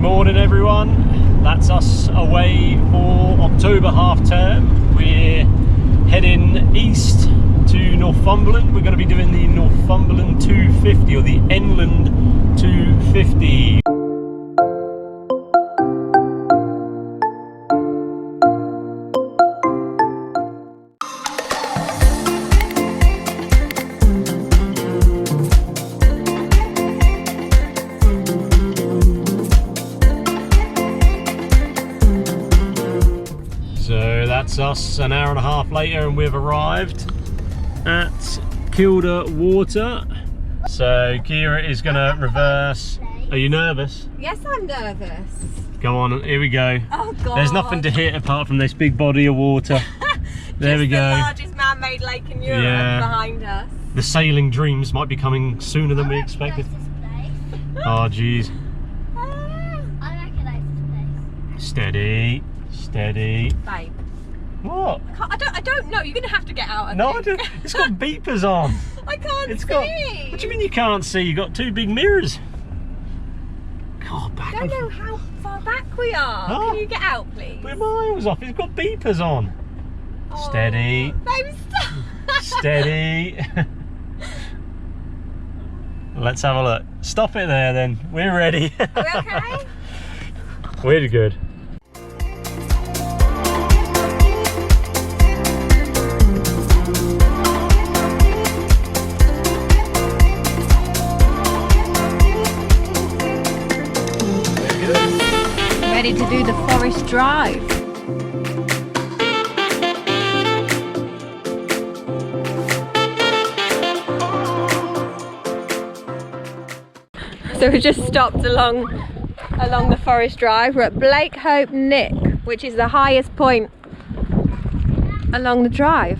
Morning everyone, that's us away for October half term. We're heading east to Northumberland. We're going to be doing the Northumberland 250 or the NLAND 250. So that's us an hour and a half later and we've arrived at Kielder Water. So Kira is going to reverse. Are you nervous? Yes, I'm nervous. Go on, here we go. Oh God. There's nothing to hit apart from this big body of water. There we go. The largest man-made lake in Europe behind us. The sailing dreams might be coming sooner than we expected. Oh jeez. I recognise this place. Steady, steady. Babe. What? I don't know. You're going to have to get out. No, I don't. It's got beepers on. I can't It's see. got. What do you mean you can't see? You've got two big mirrors. God, back. I don't know how far back we are. Oh. Can you get out, please? We're miles off. It's got beepers on. Oh. Steady. Babe, stop. Steady. Let's have a look. Stop it there then. We're ready. Are we okay? We're good. Ready to do the forest drive. So we just stopped along the forest drive. We're at Blakehope Nick, which is the highest point along the drive.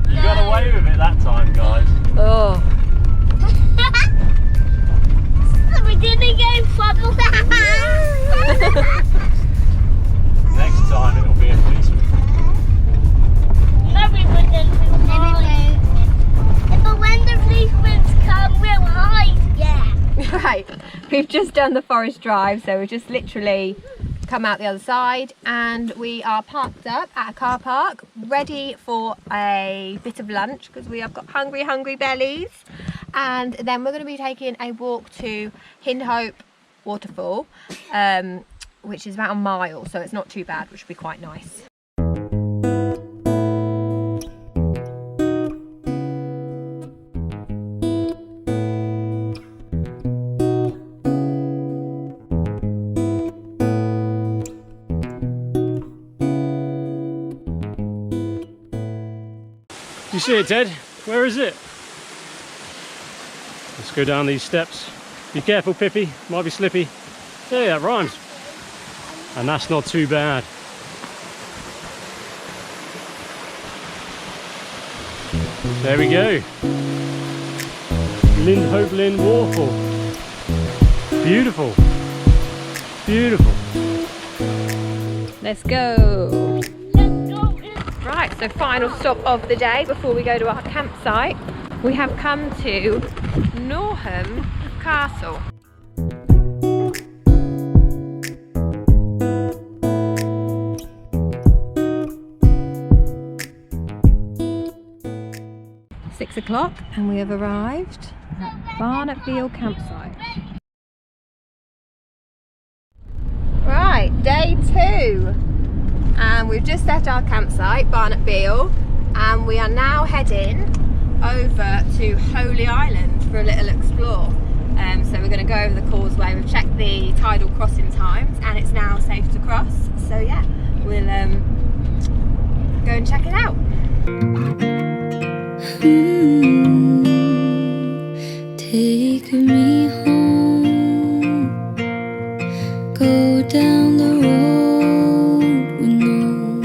You got away with it that time, guys. Oh. We didn't go trouble. Next time it'll be a policeman. No, we wouldn't. But when the policemen come, we'll hide. Yeah. Right, we've just done the forest drive, so we've just literally come out the other side and we are parked up at a car park ready for a bit of lunch because we have got hungry bellies, and then we're going to be taking a walk to Linhope waterfall, which is about a mile, so it's not too bad, which will be quite nice. You see it, Ted? Where is it? Let's go down these steps. Be careful, Pippi. Might be slippy. Hey, that rhymes. And that's not too bad. There we go. Linhope waterfall. Beautiful. Beautiful. Let's go. Right, so final stop of the day before we go to our campsite. We have come to Northumberland Castle. Six o'clock and we have arrived at Bamburgh campsite. Right, day 2. And we've just left our campsite, Bamburgh, and we are now heading over to Holy Island for a little explore. So we're going to go over the causeway. We've checked the tidal crossing times and it's now safe to cross. So yeah, we'll go and check it out. Take me home, go down the road with no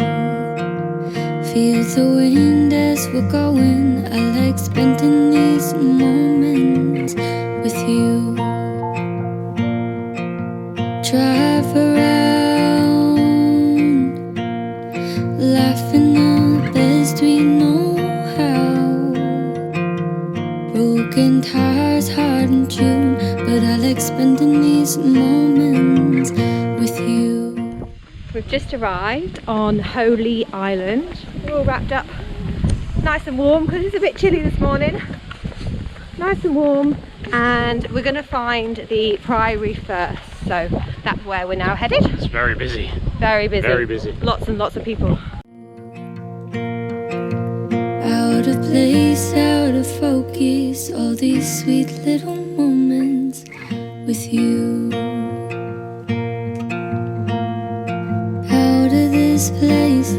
Feel the wind as we're going. I like spending these moments with you. Drive around, laughing all the best we know how. Broken tires, hard in June, but I like spending these moments with you. We've just arrived on Holy Island. We're all wrapped up nice and warm because it's a bit chilly this morning. Nice and warm, and we're going to find the Priory first, so that's where we're now headed. It's very busy. Very busy. Very busy. Lots and lots of people. Out of place, out of focus, all these sweet little moments with you. Out of this place,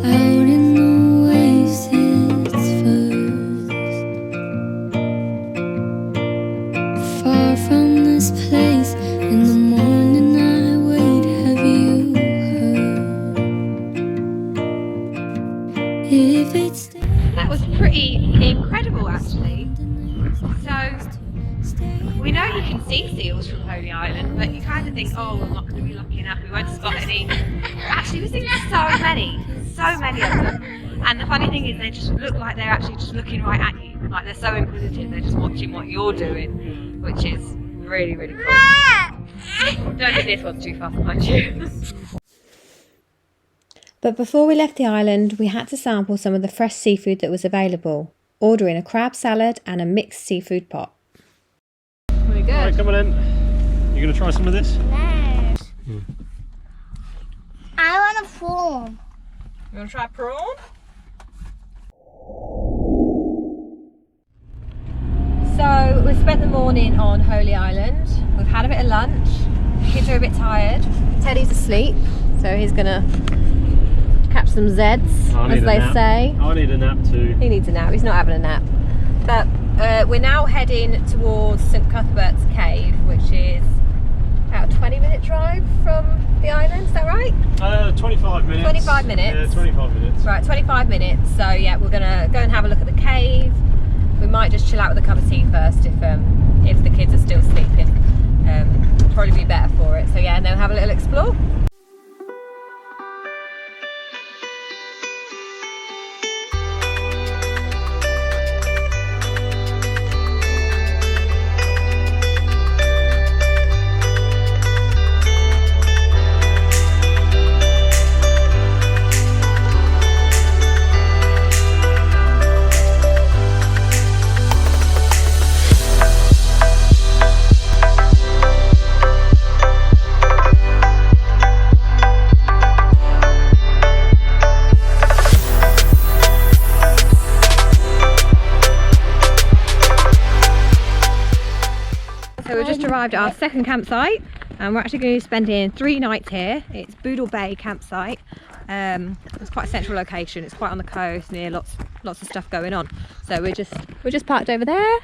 out in the waves, it's first. Far from this place, in the morning I wait, have you heard? If it's That was pretty incredible actually. So we know you can see seals from Holy Island, but you kind of think, oh, we're not going to be lucky enough, we won't spot any. Actually, we've seen so many of them. And the funny thing is, they just look like they're actually just looking right at you. Like they're so inquisitive, they're just watching what you're doing, which is really, really cool. Don't think this one's too fast behind you. But before we left the island, we had to sample some of the fresh seafood that was available, ordering a crab salad and a mixed seafood pot. Really good. Alright, come on in. You going to try some of this? I want a prawn. You want to try prawn? So we've spent the morning on Holy Island. We've had a bit of lunch. The kids are a bit tired. Teddy's asleep, so he's gonna catch some Zeds, as they say. I need a nap too. He needs a nap. He's not having a nap. But we're now heading towards St Cuthbert's cave, which is about a 20-minute drive from the island. Is that right? 25 minutes. 25 minutes. Yeah, 25 minutes. Right, 25 minutes. So yeah, we're gonna go and have a look at the cave. We might just chill out with a cup of tea first if the kids are still sleeping. Probably be better for it. So yeah, and then have a little explore. So we've just arrived at our second campsite, and we're actually going to be spending 3 nights here. It's Boodle Bay campsite. It's quite a central location. It's quite on the coast, near lots of stuff going on. So we're just parked over there.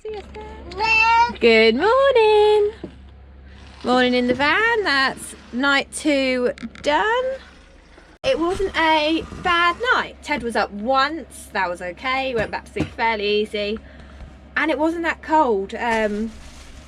See us there. Good morning. Morning in the van. That's night 2 done. It wasn't a bad night. Ted was up once. That was okay. Went back to sleep fairly easy. And it wasn't that cold.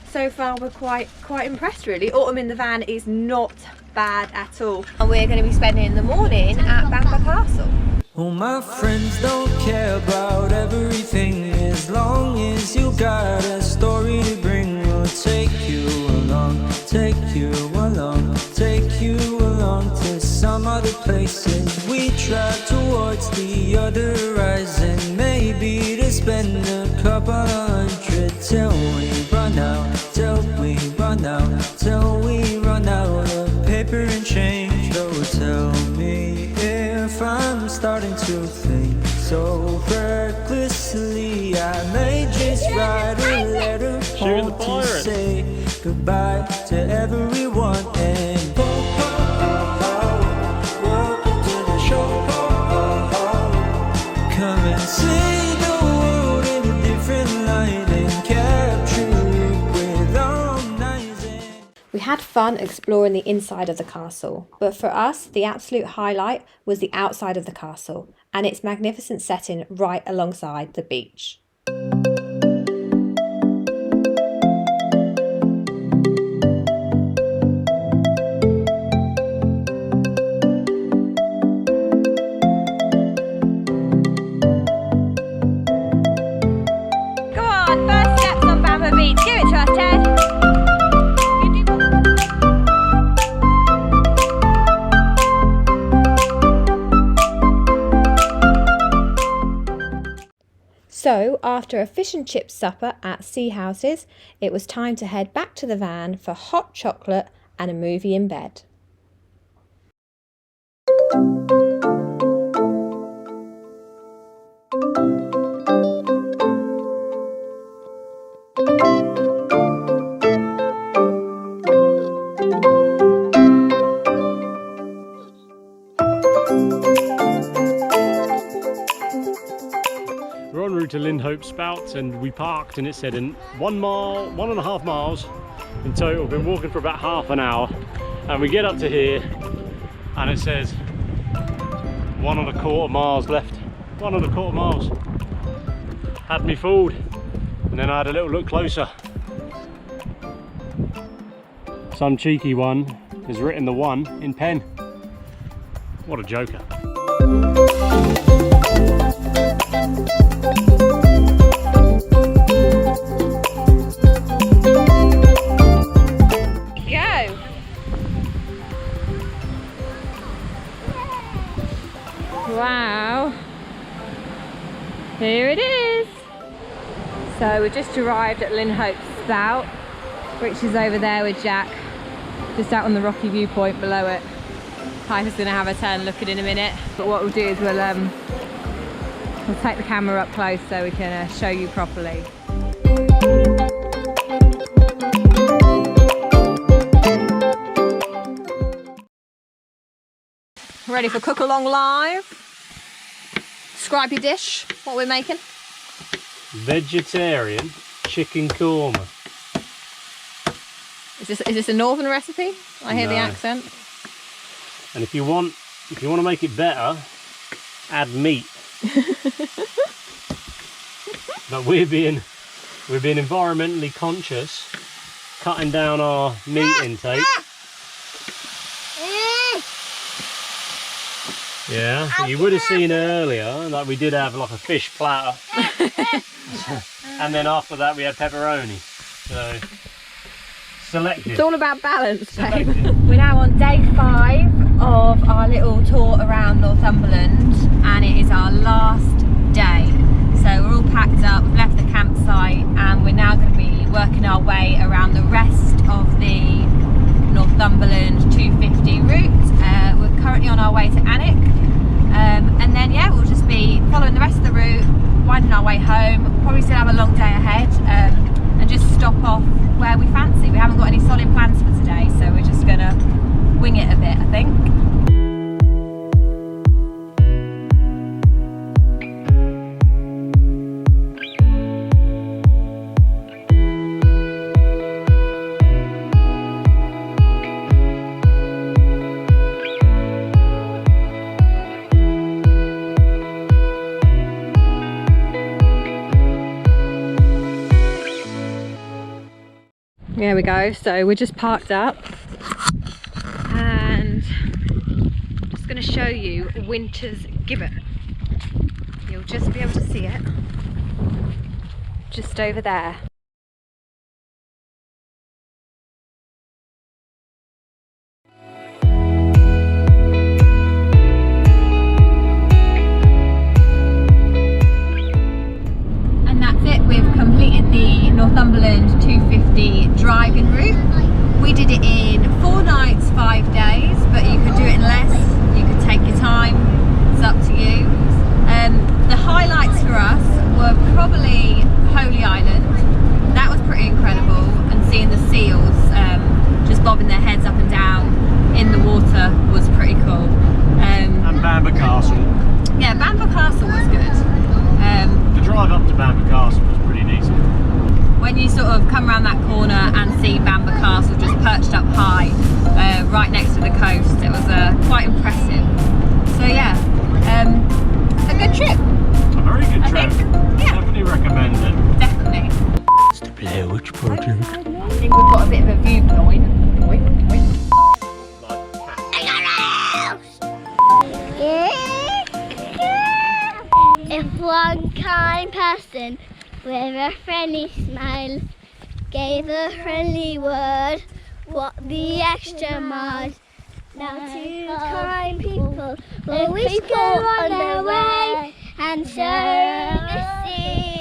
So far we're quite impressed really. Autumn in the van is not bad at all. And we're going to be spending the morning at Bamburgh Castle. All my friends don't care about everything, as long as you got a story to bring. We'll take you along, take you along, take you along to some other places. We drive towards the other horizon, maybe to spend a couple hundred till we run out, till we run out, till we run out of paper and change. Though tell me if I'm starting to think so recklessly, I may just write a letter home to say goodbye to everyone and welcome to the show. Come and see the world in a different light and capture it with our eyes. We had fun exploring the inside of the castle, but for us, the absolute highlight was the outside of the castle and its magnificent setting right alongside the beach. Go on, first steps on Bamburgh Beach. Give it to us, Ted. So, after a fish and chip supper at Sea Houses, it was time to head back to the van for hot chocolate and a movie in bed. We're en route to Linhope Spout and we parked and it said in 1.5 miles in total. We've been walking for about half an hour and we get up to here and it says 1.25 miles left. 1.25 miles. Had me fooled. And then I had a little look closer. Some cheeky one has written the 1 in pen. What a joker. Go! Wow! Here it is! So we just arrived at Linhope Spout, which is over there with Jack, just out on the rocky viewpoint below it. Piper's going to have a turn looking in a minute, but what we'll do is we'll take the camera up close so we can show you properly. Ready for Cook Along Live? Describe your dish, what we're making. Vegetarian chicken korma. Is this a northern recipe? I hear the No. accent. And if you want to make it better, add meat. But we're being environmentally conscious, cutting down our meat intake. Yeah, so you would have seen earlier that we did have like a fish platter. And then after that we had pepperoni. So selective. It's all about balance, babe. We're now on day 5 of our little tour around Northumberland and it is our last day. So we're all packed up, we've left the campsite and we're now going to be working our way around the rest of the Northumberland 250 route. We're currently on our way to Alnwick and then yeah, we'll just be following the rest of the route, winding our way home. We'll probably still have a long day ahead and just stop off where we fancy. We haven't got any solid plans for today, so we're just going to wing it a bit, I think. There we go, so we're just parked up and I'm just going to show you Winter's Gibbet. You'll just be able to see it just over there. And that's it, we've completed the Northumberland 250 driving route. We did it in 4 nights, 5 days, but you could do it in less, you could take your time, it's up to you. The highlights for us were probably Holy Island. That was pretty incredible, and seeing the seals just bobbing their heads up and down in the water was pretty cool. And Bamburgh Castle. Yeah, Bamburgh Castle was good. The drive up to Bamburgh Castle was pretty decent. when you sort of come around that corner and see Bamburgh Castle just perched up high, right next to the coast, it was quite impressive. So yeah, a good trip. A very good I trip. think, yeah. Definitely recommend it. Definitely. It's the Blair Witch Project. I think we've got a bit of a viewpoint. If one kind person with a friendly smile gave a friendly word, what the extra mile? Now two kind people will always go on their way and share the sea.